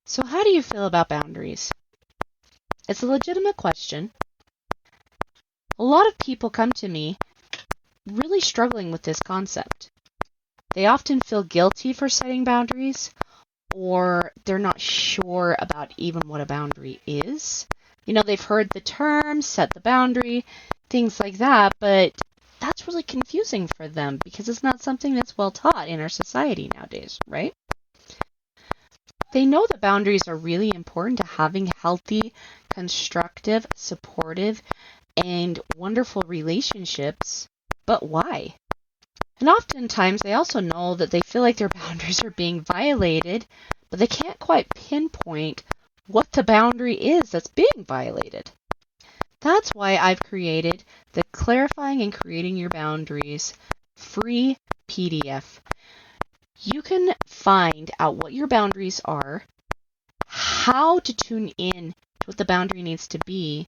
So how do you feel about boundaries? It's a legitimate question. A lot of people come to me really struggling with this concept. They often feel guilty for setting boundaries, or they're not sure about even what a boundary is. They've heard the term, set the boundary, things like that, but that's really confusing for them because it's not something that's well taught in our society nowadays, right? They know that boundaries are really important to having healthy, constructive, supportive, and wonderful relationships, but why? And oftentimes they also know that they feel like their boundaries are being violated, but they can't quite pinpoint what the boundary is that's being violated. That's why I've created the Clarifying and Creating Your Boundaries free PDF. You can find out what your boundaries are, how to tune in to what the boundary needs to be,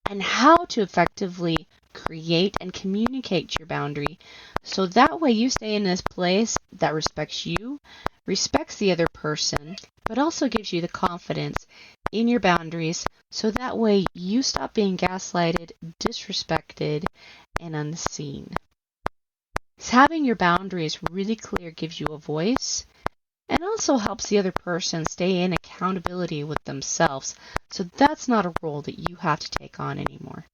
and how to effectively create and communicate your boundary so that way you stay in this place that respects you, respects the other person, but also gives you the confidence in your boundaries so that way you stop being gaslighted, disrespected, and unseen. Having your boundaries really clear gives you a voice and also helps the other person stay in accountability with themselves. So that's not a role that you have to take on anymore.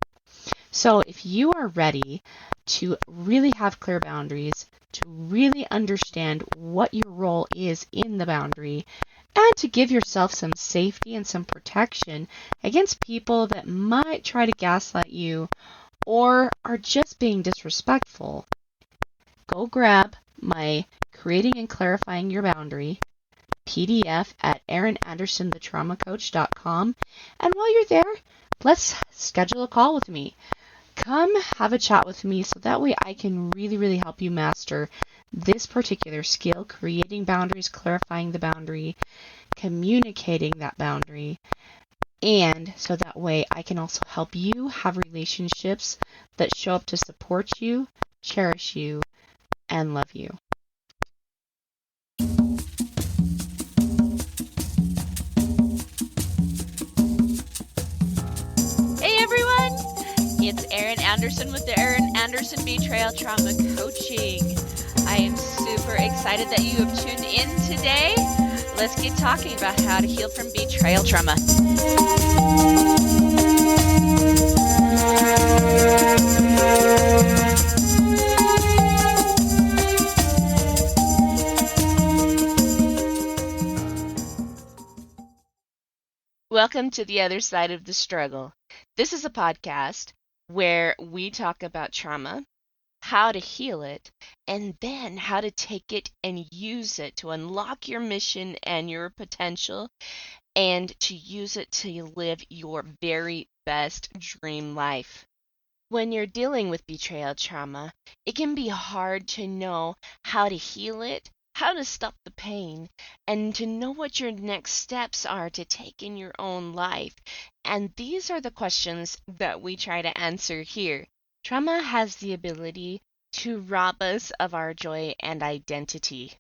So if you are ready to really have clear boundaries, to really understand what your role is in the boundary, and to give yourself some safety and some protection against people that might try to gaslight you or are just being disrespectful, go grab my Creating and Clarifying Your Boundary PDF at erinandersonthetraumacoach.com. And while you're there, let's schedule a call with me. Come have a chat with me so that way I can really, really help you master this particular skill, creating boundaries, clarifying the boundary, communicating that boundary, and so that way I can also help you have relationships that show up to support you, cherish you, and love you. Hey everyone, it's Erin Anderson with the Erin Anderson Betrayal Trauma Coaching. I am super excited that you have tuned in today. Let's get talking about how to heal from betrayal trauma. Welcome to the other side of the struggle. This is a podcast where we talk about trauma, how to heal it, and then how to take it and use it to unlock your mission and your potential, and to use it to live your very best dream life. When you're dealing with betrayal trauma, it can be hard to know how to heal it, how to stop the pain, and to know what your next steps are to take in your own life. And these are the questions that we try to answer here. Trauma has the ability to rob us of our joy and identity,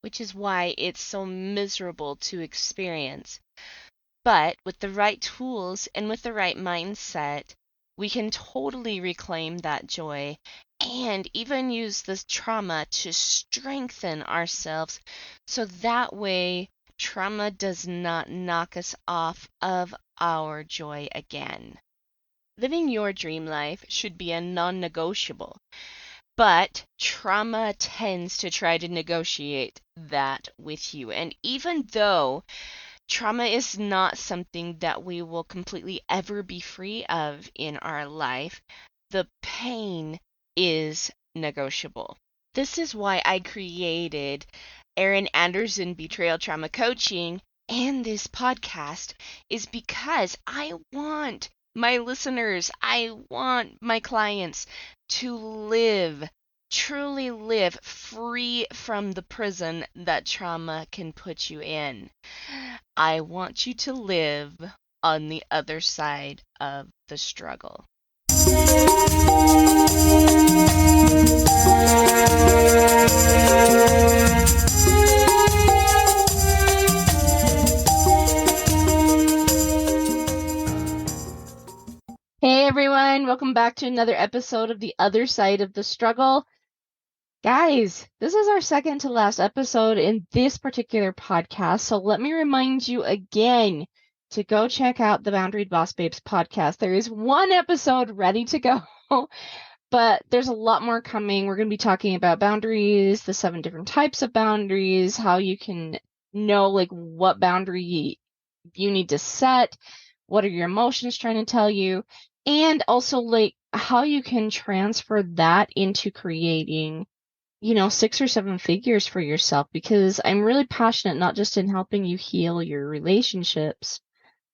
which is why it's so miserable to experience. But with the right tools and with the right mindset, we can totally reclaim that joy and even use this trauma to strengthen ourselves so that way trauma does not knock us off of our joy again. Living your dream life should be a non-negotiable, but trauma tends to try to negotiate that with you. And even though trauma is not something that we will completely ever be free of in our life, the pain is negotiable. This is why I created Erin Anderson Betrayal Trauma Coaching and this podcast, is because I want my listeners, I want my clients to live, truly live free from the prison that trauma can put you in. I want you to live on the other side of the struggle. everyone. Welcome back to another episode of The Other Side of the Struggle. Guys, this is our second to last episode in this particular podcast, so let me remind you again to go check out the Boundary Boss Babes podcast. There is one episode ready to go, but there's a lot more coming. We're going to be talking about boundaries, the 7 different types of boundaries, how you can know like what boundary you need to set, what are your emotions trying to tell you, and also like how you can transfer that into creating, 6 or 7 figures for yourself, because I'm really passionate not just in helping you heal your relationships,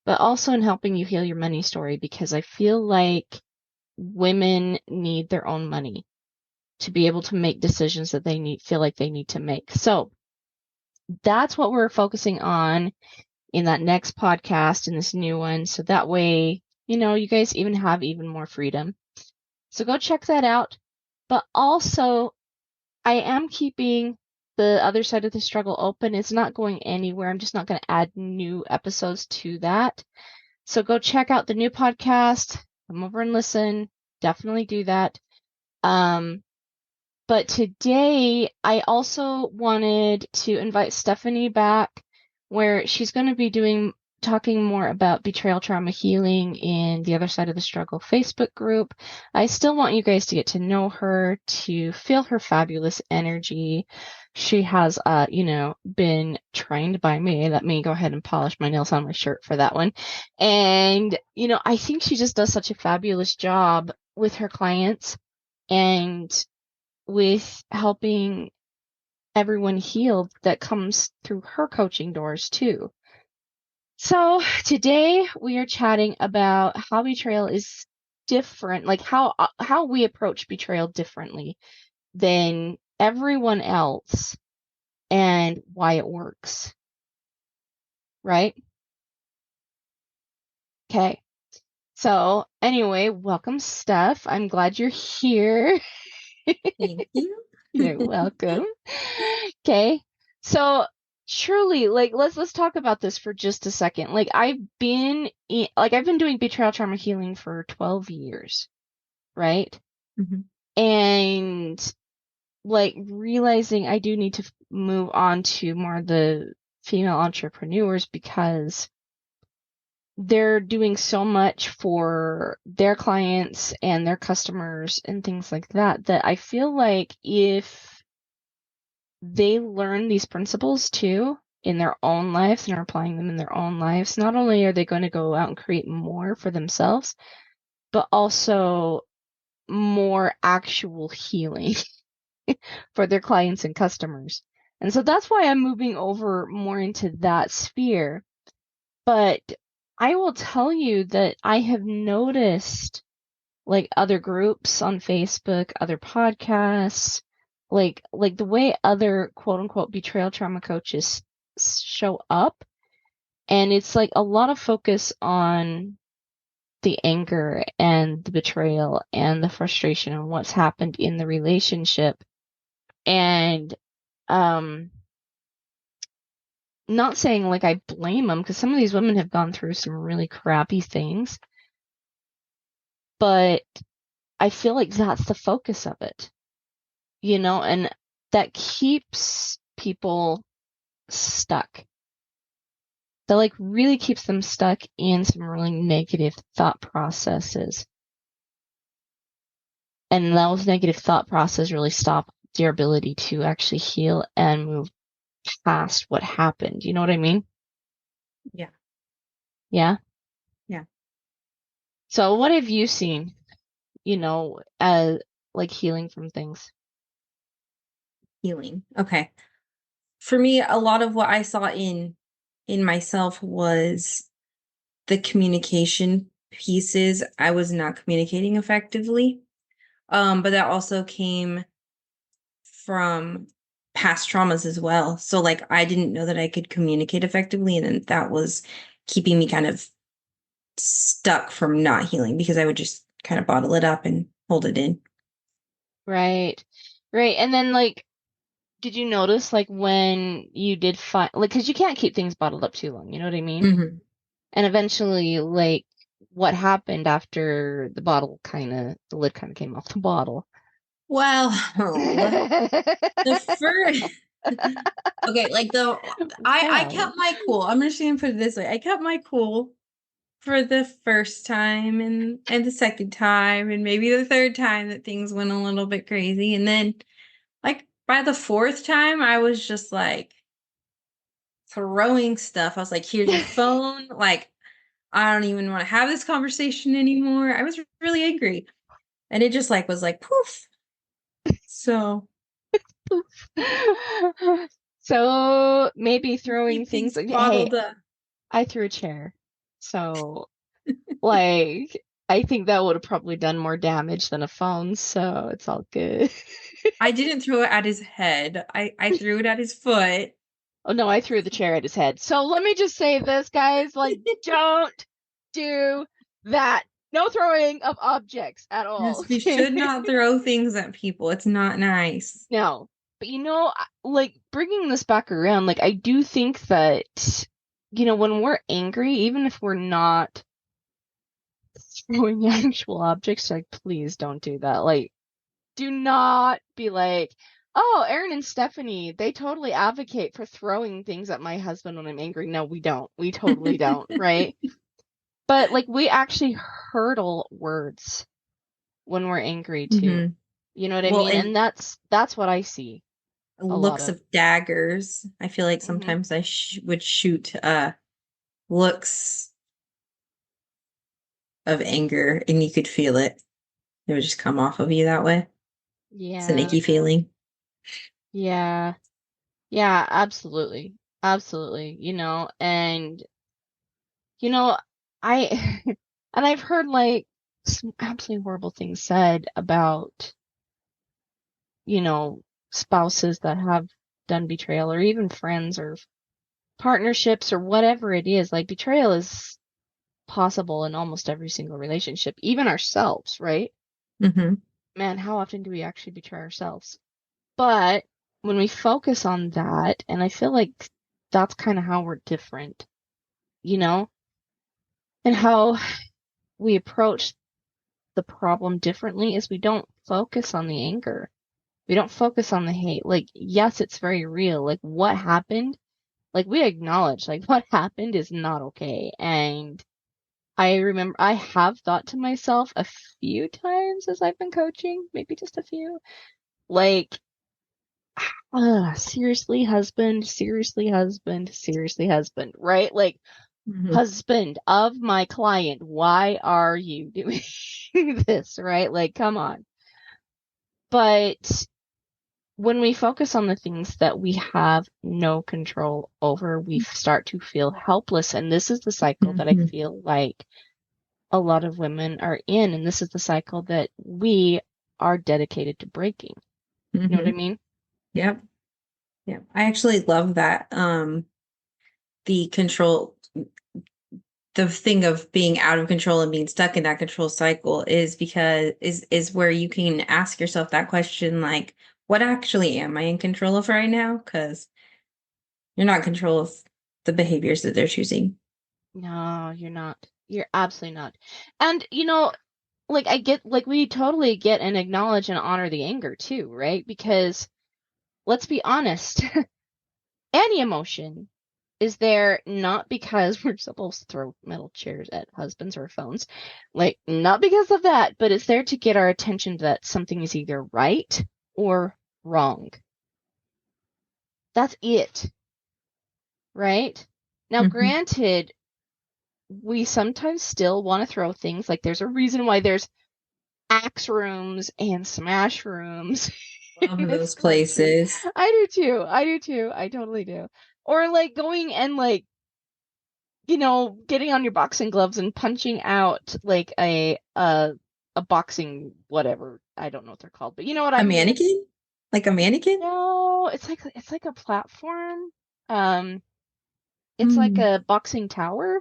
but also in helping you heal your money story, because I feel like women need their own money to be able to make decisions that they feel like they need to make. So that's what we're focusing on in that next podcast, in this new one. So that way, you guys even have even more freedom. So go check that out. But also, I am keeping the Other Side of the Struggle open. It's not going anywhere. I'm just not going to add new episodes to that. So go check out the new podcast. Come over and listen. Definitely do that. But today, I also wanted to invite Stephanie back, where she's going to be talking more about betrayal trauma healing in the Other Side of the Struggle Facebook group. I still want you guys to get to know her, to feel her fabulous energy. She has, been trained by me. Let me go ahead and polish my nails on my shirt for that one. And, I think she just does such a fabulous job with her clients and with helping everyone heal that comes through her coaching doors too. So today we are chatting about how betrayal is different, like how we approach betrayal differently than everyone else and why it works. Right? Okay. So anyway, welcome, Steph. I'm glad you're here. Thank you. You're welcome. Okay. So truly, like let's talk about this for just a second. Like I've been doing betrayal trauma healing for 12 years, right? Mm-hmm. And like realizing I do need to move on to more of the female entrepreneurs, because they're doing so much for their clients and their customers and things like that, that I feel like if they learn these principles too in their own lives and are applying them in their own lives, not only are they going to go out and create more for themselves, but also more actual healing for their clients and customers. And so that's why I'm moving over more into that sphere. But I will tell you that I have noticed like other groups on Facebook, other podcasts, like the way other quote unquote betrayal trauma coaches show up. And it's like a lot of focus on the anger and the betrayal and the frustration and what's happened in the relationship. And not saying like I blame them, because some of these women have gone through some really crappy things, but I feel like that's the focus of it, and that keeps people stuck. That like really keeps them stuck in some really negative thought processes. And those negative thought processes really stop their ability to actually heal and move past what happened. You know what I mean? Yeah. Yeah? Yeah. So what have you seen, as like healing from things? Healing. Okay. For me, a lot of what I saw in myself was the communication pieces. I was not communicating effectively. But that also came from past traumas as well. So like I didn't know that I could communicate effectively, and then that was keeping me kind of stuck from not healing, because I would just kind of bottle it up and hold it in. Right. Right. And then like, did you notice like when you did find, like, because you can't keep things bottled up too long, you know what I mean? Mm-hmm. And eventually, like, what happened after the lid kind of came off the bottle. Well, the first okay, like I kept my cool. I'm just gonna put it this way. I kept my cool for the first time and the second time and maybe the third time that things went a little bit crazy. And then like by the fourth time, I was just like throwing stuff. I was like, here's your phone. Like, I don't even want to have this conversation anymore. I was really angry. And it just like was like poof. So so maybe throwing keep things like, hey, bottled up. I threw a chair. So like I think that would have probably done more damage than a phone, so it's all good. I didn't throw it at his head. I threw it at his foot. Oh no, I threw the chair at his head. So let me just say this, guys, like don't do that. No throwing of objects at all. Yes, we should not throw things at people. It's not nice. No. But like bringing this back around, like I do think that when we're angry, even if we're not throwing actual objects, like please don't do that. Like do not be like, oh, Erin and Stephanie, they totally advocate for throwing things at my husband when I'm angry. No, we don't. We totally don't, right? But like we actually hurtle words when we're angry too. Mhm. You know what I Well, mean? And that's what I see. looks of daggers. I feel like sometimes I would shoot looks of anger and you could feel it. It would just come off of you that way. It's an Yeah. icky feeling. Yeah. Yeah, absolutely. Absolutely. And I and I've heard like some absolutely horrible things said about, spouses that have done betrayal or even friends or partnerships or whatever it is. Like betrayal is possible in almost every single relationship, even ourselves, right? Mm-hmm. Man, how often do we actually betray ourselves? But when we focus on that, and I feel like that's kind of how we're different, and how we approach the problem differently is we don't focus on the anger. We don't focus on the hate. Like, yes, it's very real. Like, what happened? Like, we acknowledge, like, what happened is not okay. And I remember I have thought to myself a few times as I've been coaching, maybe just a few, like, seriously, husband, seriously, husband, seriously, husband, right? Like, Mm-hmm. husband of my client, why are you doing this, right? Like, come on. But when we focus on the things that we have no control over, we start to feel helpless. And this is the cycle that I feel like a lot of women are in. And this is the cycle that we are dedicated to breaking. Mm-hmm. You know what I mean? Yep. Yep. I actually love that. The control, the thing of being out of control and being stuck in that control cycle is because is where you can ask yourself that question, like, what actually am I in control of right now? Because you're not in control of the behaviors that they're choosing. No, you're not. You're absolutely not. And, like we totally get and acknowledge and honor the anger too, right? Because let's be honest, any emotion is there not because we're supposed to throw metal chairs at husbands or phones, like not because of that, but it's there to get our attention that something is either right or wrong. That's it, right? Now, granted, we sometimes still want to throw things. Like there's a reason why there's axe rooms and smash rooms. Love those places. I do too. I do too. I totally do. Or like going and like, getting on your boxing gloves and punching out like a boxing whatever. I don't know what they're called, but you know what I mean. Mannequin? Like a mannequin? No, it's like a platform. It's like a boxing tower.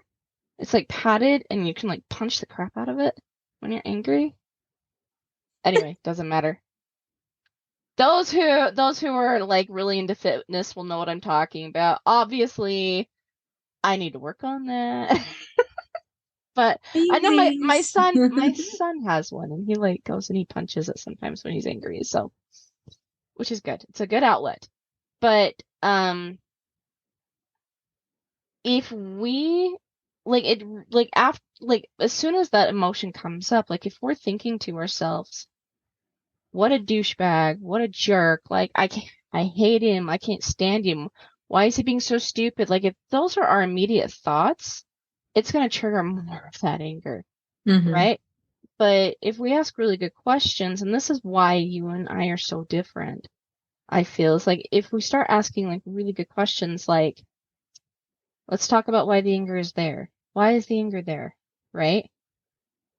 It's like padded and you can like punch the crap out of it when you're angry. Anyway, doesn't matter. Those who are like really into fitness will know what I'm talking about. Obviously, I need to work on that. But I know my Feelings. son has one, and he like goes and he punches it sometimes when he's angry, so which is good. It's a good outlet. But if we as soon as that emotion comes up, like if we're thinking to ourselves, what a douchebag, what a jerk, like I hate him, I can't stand him, why is he being so stupid? Like if those are our immediate thoughts, it's going to trigger more of that anger, right? But if we ask really good questions, and this is why you and I are so different, I feel, it's like if we start asking like really good questions, like let's talk about why the anger is there. Why is the anger there? Right?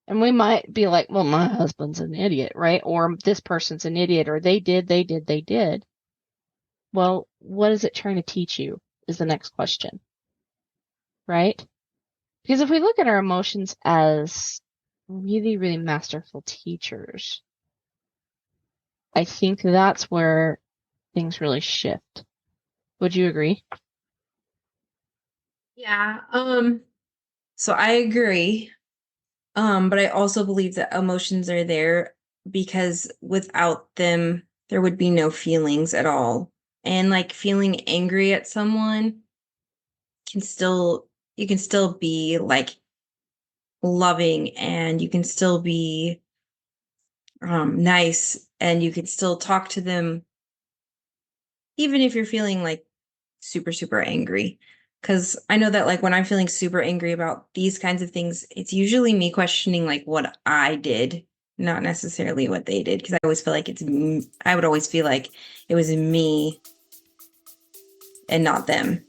And we might be like, well, my husband's an idiot, right? Or this person's an idiot, or they did. Well, what is it trying to teach you is the next question, right? Because if we look at our emotions as really, really masterful teachers, I think that's where things really shift. Would you agree? Yeah. So I agree. But I also believe that emotions are there because without them, there would be no feelings at all. And like feeling angry at someone can still, you can still be like loving, and you can still be nice, and you can still talk to them even if you're feeling like super, super angry. Because I know that like when I'm feeling super angry about these kinds of things, it's usually me questioning like what I did, not necessarily what they did. Because I always feel like I would always feel like it was me and not them.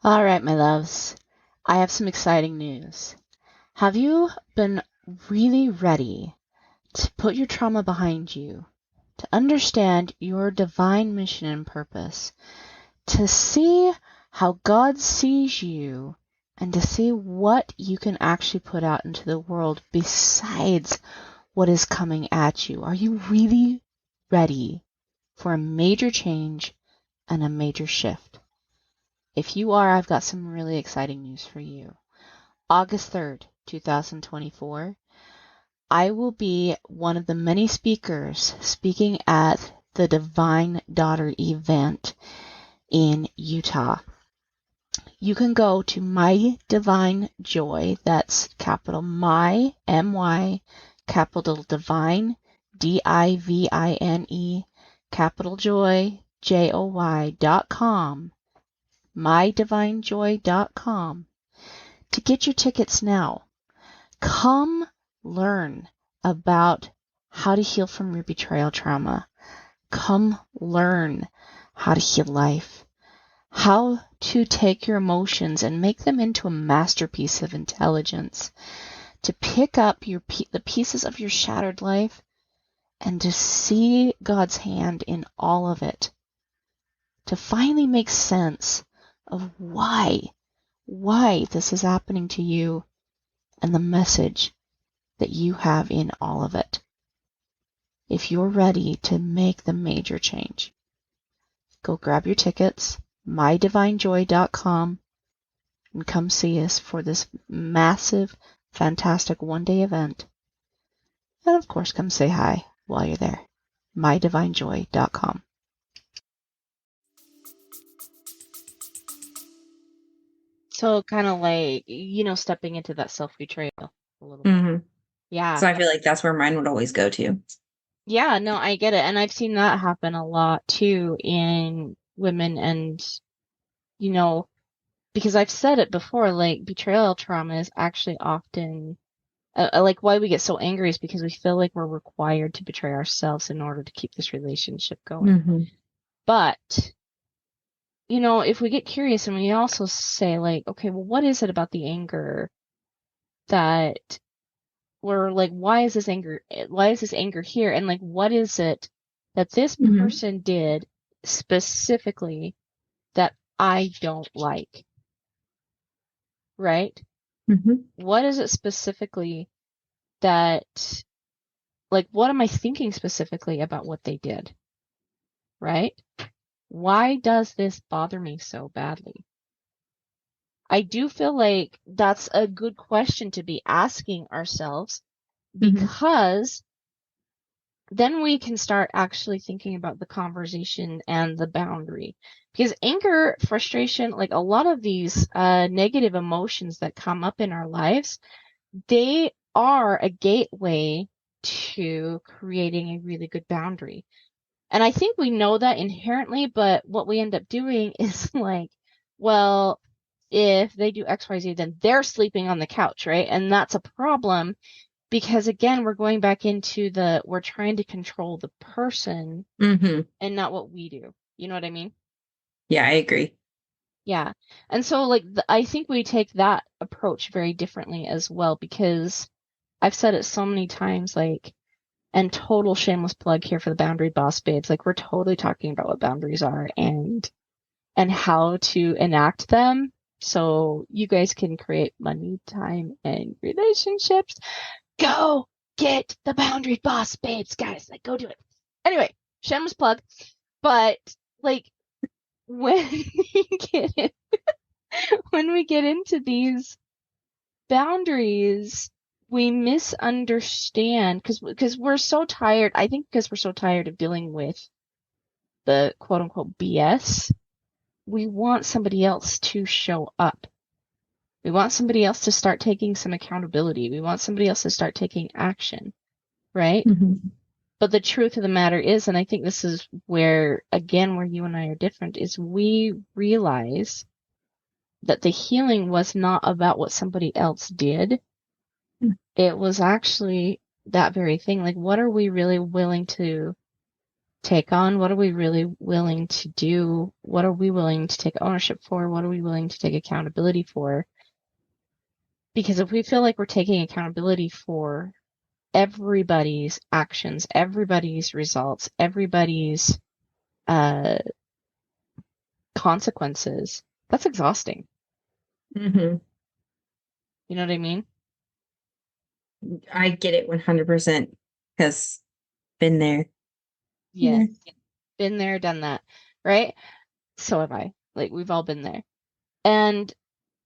All right, my loves. I have some exciting news. Have you been really ready to put your trauma behind you, to understand your divine mission and purpose, to see how God sees you, and to see what you can actually put out into the world besides what is coming at you? Are you really ready for a major change and a major shift? If you are, I've got some really exciting news for you. August 3rd, 2024, I will be one of the many speakers speaking at the Divine Daughter event in Utah. You can go to My Divine Joy, that's capital My, M-Y, capital Divine, D-I-V-I-N-E, capital Joy, Joy.com, mydivinejoy.com, to get your tickets now. Come learn about how to heal from your betrayal trauma. Come learn how to heal life. How to take your emotions and make them into a masterpiece of intelligence. To pick up the pieces of your shattered life and to see God's hand in all of it. To finally make sense of why this is happening to you and the message that you have in all of it. If you're ready to make the major change, go grab your tickets, mydivinejoy.com, and come see us for this massive, fantastic one-day event. And of course, come say hi while you're there. mydivinejoy.com. So kind of like, stepping into that self-betrayal a little bit. Mm-hmm. Yeah. So I feel like that's where mine would always go to. Yeah, no, I get it. And I've seen that happen a lot too in women, and, because I've said it before, like betrayal trauma is actually often like why we get so angry is because we feel like we're required to betray ourselves in order to keep this relationship going. Mm-hmm. But, if we get curious and we also say like, okay, well, what is it about the anger that we're like, why is this anger here? And like, what is it that this Mm-hmm. person did specifically that I don't like? Right? Mm-hmm. What is it specifically that, like, what am I thinking specifically about what they did? Right? Why does this bother me so badly? I do feel like that's a good question to be asking ourselves, because then we can start actually thinking about the conversation and the boundary. Because anger, frustration, like a lot of these negative emotions that come up in our lives, they are a gateway to creating a really good boundary. And I think we know that inherently, but what we end up doing is like, well, if they do XYZ, then they're sleeping on the couch, right? And that's a problem because, again, we're going back into we're trying to control the person and not what we do. You know what I mean? Yeah, I agree. Yeah. And so, like, I think we take that approach very differently as well, because I've said it so many times, like, and total shameless plug here for the Boundary Boss Babes. Like, we're totally talking about what boundaries are and how to enact them so you guys can create money, time, and relationships. Go get the Boundary Boss Babes, guys. Like, go do it. Anyway, shameless plug. But like, when when we get into these boundaries, we misunderstand because we're so tired. I think because we're so tired of dealing with the quote unquote BS, we want somebody else to show up. We want somebody else to start taking some accountability. We want somebody else to start taking action, right? But the truth of the matter is, and I think this is where, again, where you and I are different, is we realize that the healing was not about what somebody else did. It was actually that very thing. Like, what are we really willing to take on? What are we really willing to do? What are we willing to take ownership for? What are we willing to take accountability for? Because if we feel like we're taking accountability for everybody's actions, everybody's results, everybody's consequences, that's exhausting. Mm-hmm. You know what I mean? I get it 100% because been there. Yes. Been there, done that, right? So have I. Like, we've all been there. And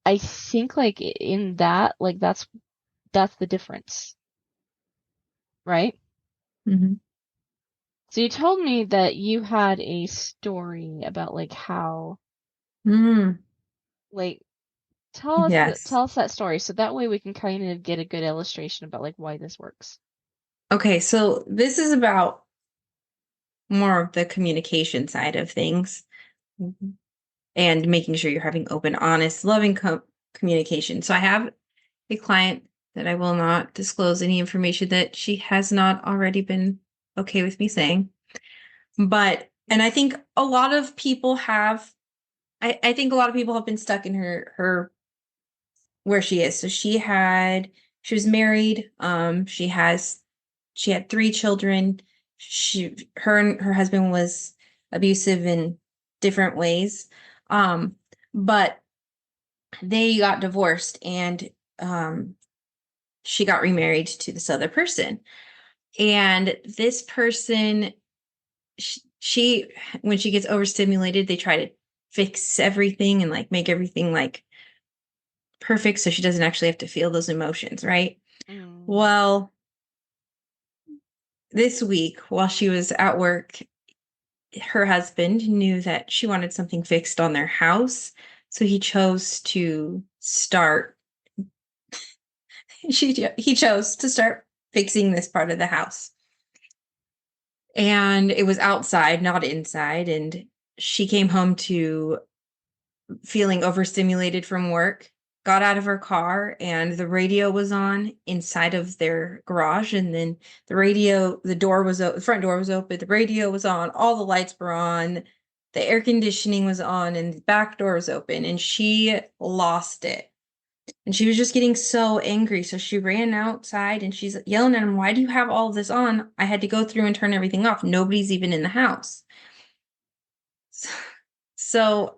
I think, like, in that, like, that's the difference, right? Mm-hmm. So you told me that you had a story about, like, how, Mm. like, tell Yes. us that story so that way we can kind of get a good illustration about, like, why this works. Okay, so this is about more of the communication side of things and making sure you're having open, honest, loving communication. So I have a client that I will not disclose any information that she has not already been okay with me saying. But, and I think a lot of people have, I think a lot of people have been stuck in her where she is. So she was married. She had 3 children. Her and her husband was abusive in different ways. But they got divorced, and she got remarried to this other person. And this person, she when she gets overstimulated, they try to fix everything and like make everything like perfect so she doesn't actually have to feel those emotions, right? Well, this week while she was at work, her husband knew that she wanted something fixed on their house, so he chose to start he chose to start fixing this part of the house. And it was outside, not inside, and she came home to feeling overstimulated from work, got out of her car, and the radio was on inside of their garage. And then the door was open, the front door was open, the radio was on, all the lights were on, the air conditioning was on, and the back door was open. And she lost it. And she was just getting so angry. So she ran outside and she's yelling at him, "Why do you have all this on? I had to go through and turn everything off. Nobody's even in the house." So so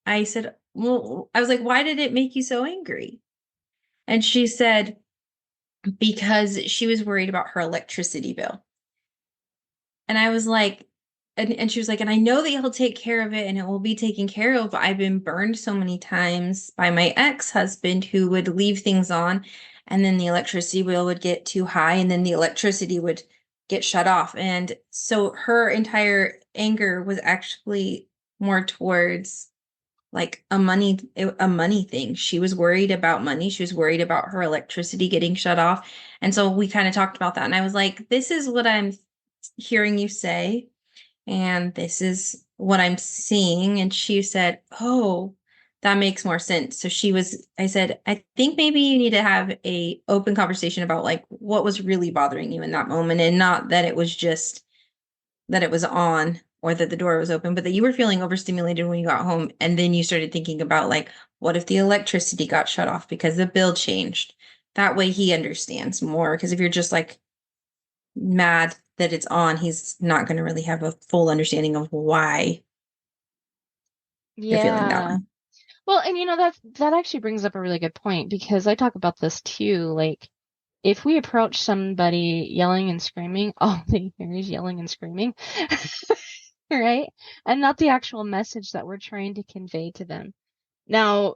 I said, "Well," I was like, "Why did it make you so angry?" And she said, "Because she was worried about her electricity bill." And I was like, and she was like, and I know that he'll take care of it and it will be taken care of. I've been burned so many times by my ex-husband who would leave things on and then the electricity bill would get too high and then the electricity would get shut off. And so her entire anger was actually more towards like a money thing. She was worried about money. She was worried about her electricity getting shut off. And so we kind of talked about that. And I was like, this is what I'm hearing you say and this is what I'm seeing. And she said, oh, that makes more sense. So I said, I think maybe you need to have a open conversation about like what was really bothering you in that moment and not that it was just that it was on or that the door was open, but that you were feeling overstimulated when you got home. And then you started thinking about like, what if the electricity got shut off because the bill changed? That way he understands more. Because if you're just like mad that it's on, he's not going to really have a full understanding of why you're feeling that Yeah. way. Well, and that actually brings up a really good point because I talk about this too. Like, if we approach somebody yelling and screaming, all they hear is yelling and screaming, right? And not the actual message that we're trying to convey to them. Now,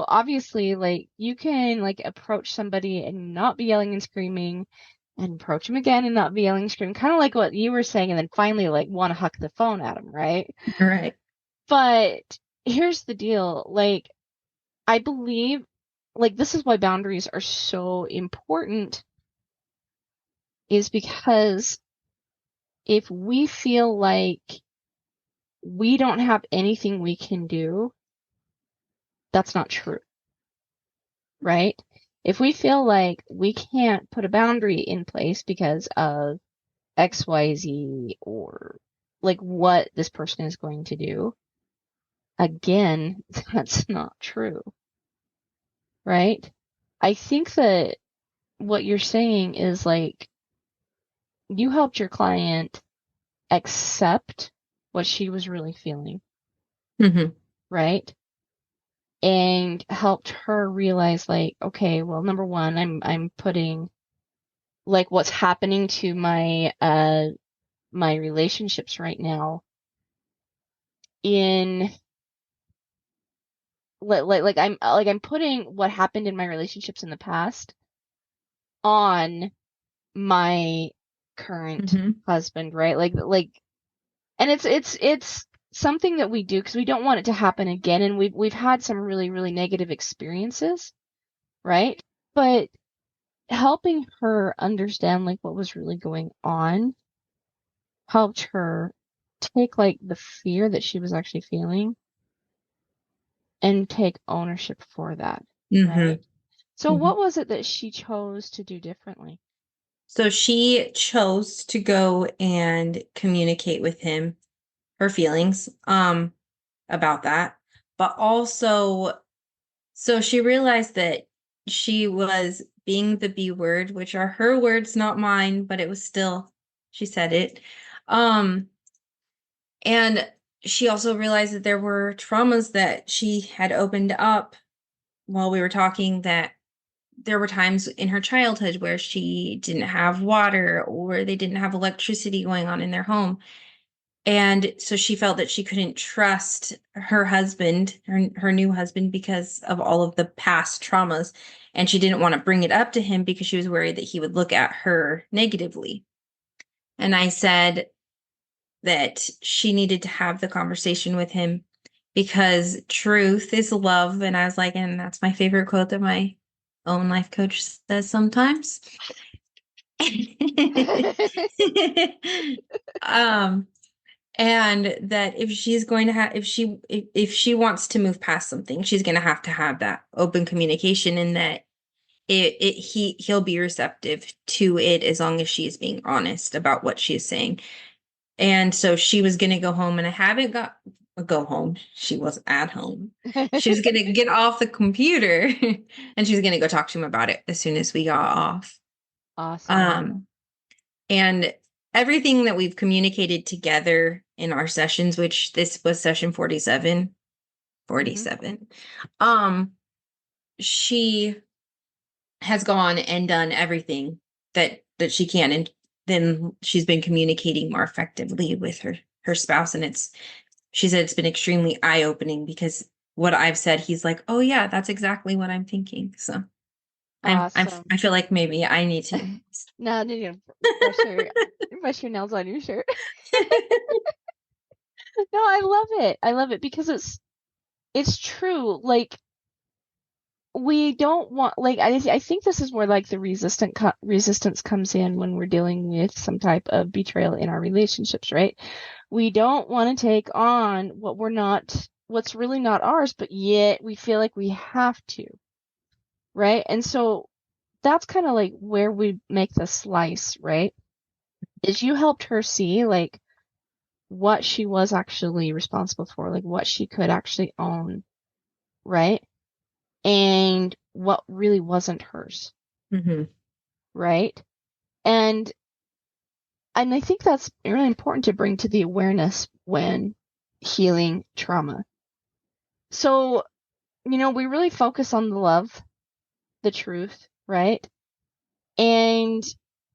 obviously, like, you can, like, approach somebody and not be yelling and screaming, and approach them again and not be yelling and screaming, kind of like what you were saying, and then finally, like, want to huck the phone at them, right? All right. But here's the deal. Like, I believe, like, this is why boundaries are so important, is because if we feel like we don't have anything we can do, that's not true, right? If we feel like we can't put a boundary in place because of XYZ or like what this person is going to do, again, that's not true, right? I think that what you're saying is like you helped your client accept what she was really feeling, Mm-hmm. right? And helped her realize like, okay, well, number one, I'm putting like what's happening to my relationships right now in I'm putting what happened in my relationships in the past on my current Mm-hmm. husband, right? And it's something that we do because we don't want it to happen again, and we've had some really, really negative experiences, right? But helping her understand like what was really going on helped her take like the fear that she was actually feeling and take ownership for that, right? Mm-hmm. So Mm-hmm. what was it that she chose to do differently? So she chose to go and communicate with him her feelings about that. But also, so she realized that she was being the B word, which are her words, not mine, but it was still, she said it. Um, and she also realized that there were traumas that she had opened up while we were talking, that there were times in her childhood where she didn't have water or they didn't have electricity going on in their home. And so she felt that she couldn't trust her husband, her new husband, because of all of the past traumas. And she didn't want to bring it up to him because she was worried that he would look at her negatively. And I said that she needed to have the conversation with him because truth is love. And I was like, and that's my favorite quote that my own life coach says sometimes. um, and that if she's going to have if she wants to move past something, she's going to have that open communication, and that he'll be receptive to it as long as she is being honest about what she is saying. And so she was going to go home, and I haven't got go home. She was at home. She was going to get off the computer and she was going to go talk to him about it as soon as we got off. Awesome. And everything that we've communicated together in our sessions, which this was session 47, Mm-hmm. 47, she has gone and done everything that she can. And then she's been communicating more effectively with her her spouse, and she said it's been extremely eye-opening because what I've said, he's like, oh yeah, that's exactly what I'm thinking. So Awesome. I feel like maybe I need to. No, you brush your nails on your shirt. No, I love it. I love it because it's true. Like, we don't want, like, I think this is where like the resistance comes in when we're dealing with some type of betrayal in our relationships, right? We don't want to take on what's really not ours, but yet we feel like we have to, right? And so that's kind of like where we make the slice, right? Is you helped her see like what she was actually responsible for, like what she could actually own, right? And what really wasn't hers, Mm-hmm. right? And I think that's really important to bring to the awareness when healing trauma. So, we really focus on the love, the truth, right? And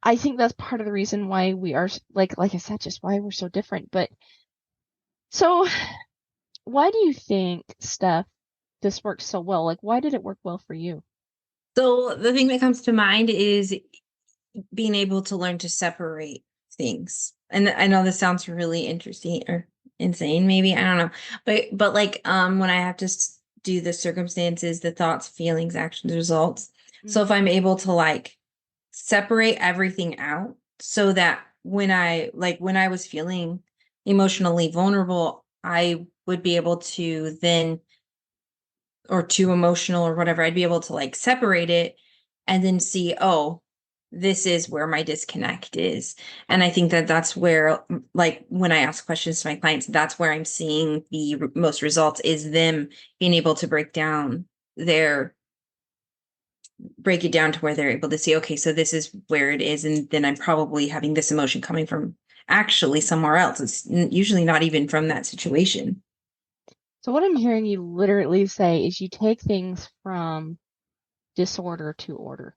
I think that's part of the reason why we are, like I said, just why we're so different. But so why do you think, Steph, this works so well? Like, why did it work well for you? So the thing that comes to mind is being able to learn to separate things. And I know this sounds really interesting or insane, maybe, I don't know. But like when I have to do the circumstances, the thoughts, feelings, actions, results. So if I'm able to like separate everything out so that when I was feeling emotionally vulnerable, I would be able to then, or too emotional or whatever, I'd be able to like separate it and then see, oh, this is where my disconnect is. And I think that that's where, like, when I ask questions to my clients, that's where I'm seeing the most results, is them being able to break it down to where they're able to see, okay, so this is where it is. And then I'm probably having this emotion coming from actually somewhere else. It's usually not even from that situation. So what I'm hearing you literally say is you take things from disorder to order.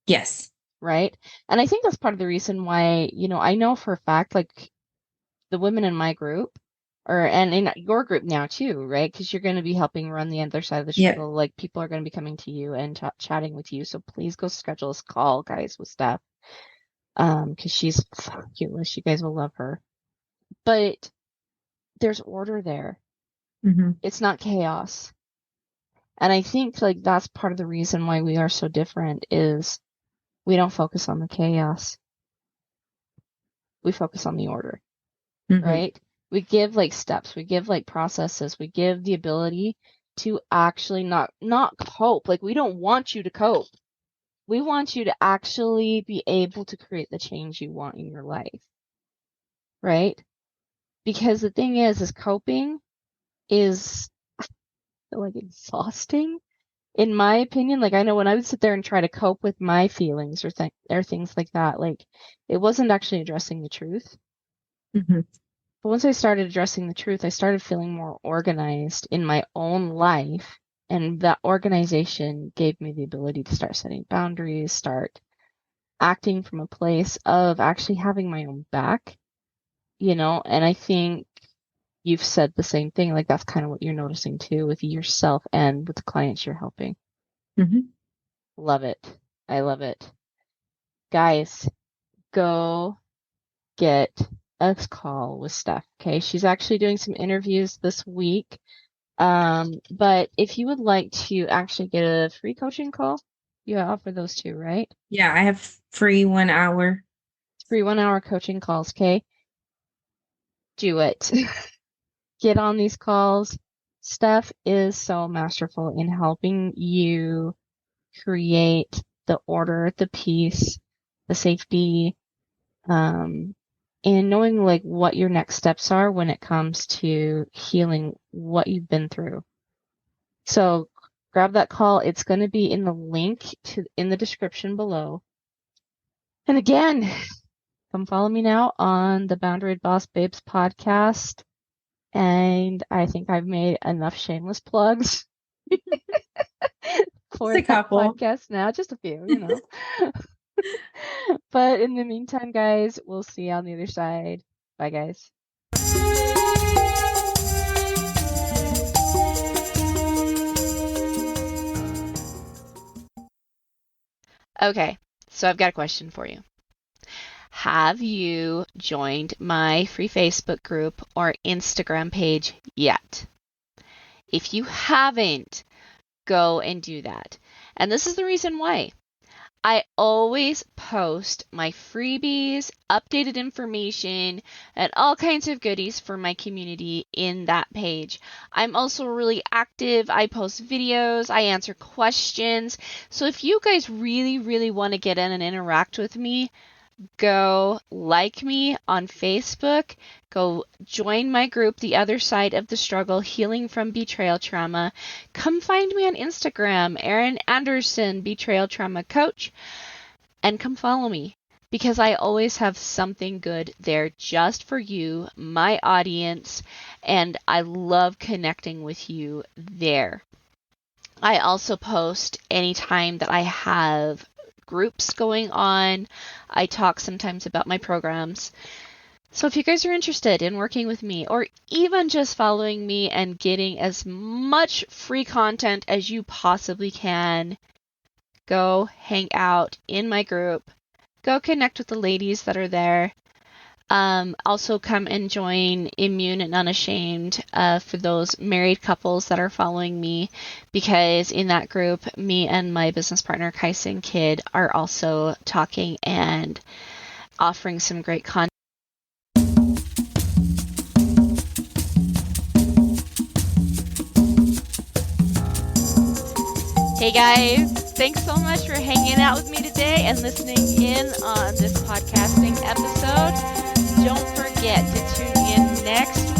Yes. Right? And I think that's part of the reason why, I know for a fact, like the women in my group, and in your group now too, right? Because you're going to be helping run the other side of the struggle. Like, people are going to be coming to you and chatting with you. So please go schedule this call, guys, with Steph. Because she's fabulous. You guys will love her. But there's order there. Mm-hmm. It's not chaos. And I think like that's part of the reason why we are so different is we don't focus on the chaos. We focus on the order, right? We give like steps, we give like processes, we give the ability to actually not cope. Like, we don't want you to cope. We want you to actually be able to create the change you want in your life, right? Because the thing is coping is like exhausting. In my opinion, like, I know when I would sit there and try to cope with my feelings or things like that, like, it wasn't actually addressing the truth. Mm-hmm. But once I started addressing the truth, I started feeling more organized in my own life. And that organization gave me the ability to start setting boundaries, start acting from a place of actually having my own back, and I think you've said the same thing. Like, that's kind of what you're noticing too with yourself and with the clients you're helping. Mm-hmm. Love it. I love it. Guys, go get a call with Steph. Okay. She's actually doing some interviews this week. But if you would like to actually get a free coaching call, you offer those too, right? Yeah, I have free 1 hour. Free 1 hour coaching calls. Okay. Do it. Get on these calls. Steph is so masterful in helping you create the order, the peace, the safety, and knowing like what your next steps are when it comes to healing what you've been through. So grab that call. It's going to be in the link in the description below. And again, come follow me now on the Boundary Boss Babes podcast. And I think I've made enough shameless plugs for Just a that couple. podcast now. Just a few. But in the meantime, guys, we'll see you on the other side. Bye, guys. Okay, so I've got a question for you. Have you joined my free Facebook group or Instagram page yet? If you haven't, go and do that. And this is the reason why. I always post my freebies, updated information, and all kinds of goodies for my community in that page. I'm also really active. I post videos, I answer questions. So if you guys really, really want to get in and interact with me, go like me on Facebook, go join my group, The Other Side of the Struggle, Healing from Betrayal Trauma. Come find me on Instagram, Erin Anderson, Betrayal Trauma Coach, and come follow me because I always have something good there just for you, my audience, and I love connecting with you there. I also post anytime that I have groups going on. I talk sometimes about my programs. So if you guys are interested in working with me or even just following me and getting as much free content as you possibly can, go hang out in my group. Go connect with the ladies that are there. Also come and join Immune and Unashamed for those married couples that are following me, because in that group, me and my business partner, Kaisen Kidd, are also talking and offering some great content. Hey guys, thanks so much for hanging out with me today and listening in on this podcasting episode. Don't forget to tune in next